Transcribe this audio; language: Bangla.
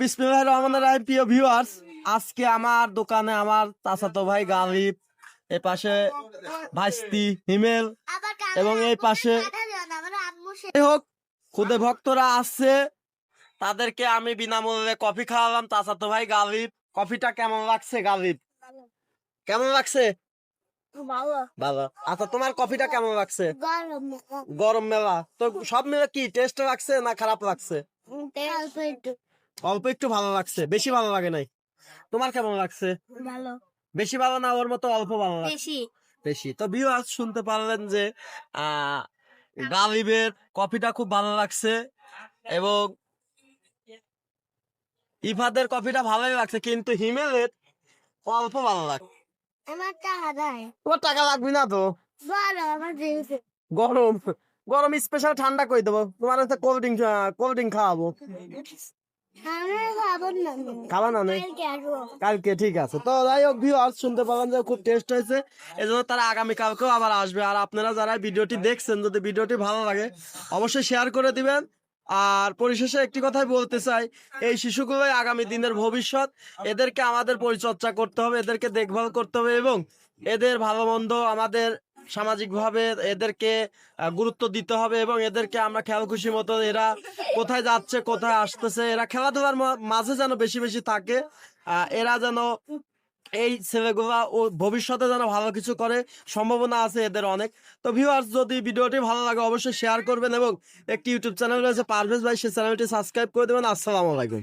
বিসমিল্লাহির রহমানির রহিম। প্রিয় ভিউয়ার্স, আজকে আমার দোকানে আমার চাচাতো ভাই গালিব, এই পাশে ভাইস্তি হিমেল এবং এই পাশে হোক খুদে ভক্তরা আসছে, তাদেরকে আমি বিনামূল্যে কফি খাওয়ালাম। চাচাতো ভাই গালিব, কফিটা কেমন লাগছে গালিব? কেমন লাগছে? ভালো। আচ্ছা, তোমার কফিটা কেমন লাগছে? গরম মেলা তো সব মিলে কি টেস্ট লাগছে না খারাপ লাগছে? অল্প একটু ভালো লাগছে, বেশি ভালো লাগে নাই। তোমার কেমন লাগছে? বেশি ভালো না, ওর মতো অল্প ভালো লাগছে? বেশি। তো ভিউয়ার্স, শুনতে পারলেন যে আহ গালিবের কফিটা খুব ভালো লাগছে এবং ইফাদের কফিটা ভালোই লাগছে, কিন্তু হিমেলের অল্প ভালো লাগছে। তোমার টাকা লাগবে না তো? গরম গরম স্পেশাল ঠান্ডা করে দেবো, তোমার হচ্ছে কোল্ড ড্রিঙ্ক খাওয়াবো। খাবা না? কালকে ঠিক আছে। তো যাই হোক ভিউয়ার্স, শুনতে পাবেন যে খুব টেস্ট হয়েছে, এজন্য তারা আগামী কালকেও আবার আসবে। আর আপনারা যারা ভিডিওটি দেখছেন, যদি ভিডিওটি ভালো লাগে অবশ্যই শেয়ার করে দিবেন। আর পরিশেষে একটি কথাই বলতে চাই, এই শিশুগুলোই আগামী দিনের ভবিষ্যৎ। এদেরকে আমাদের পরিচর্যা করতে হবে, এদেরকে দেখভাল করতে হবে এবং এদের ভালো মন্দ আমাদের সামাজিকভাবে এদেরকে গুরুত্ব দিতে হবে এবং এদেরকে আমরা খেয়াল খুশি মতো এরা কোথায় যাচ্ছে কোথায় আসতেছে, এরা খেলাধুলার মাঝে যেন বেশি বেশি থাকে। এরা যেন এই ছেলেগুলা ও ভবিষ্যতে যেন ভালো কিছু করে, সম্ভাবনা আছে এদের অনেক। তো ভিউয়ার্স, যদি ভিডিওটি ভালো লাগে অবশ্যই শেয়ার করবেন এবং একটি ইউটিউব চ্যানেল রয়েছে পারভেজ ভাই, সেই চ্যানেলটি সাবস্ক্রাইব করে দেবেন। আসসালামু আলাইকুম।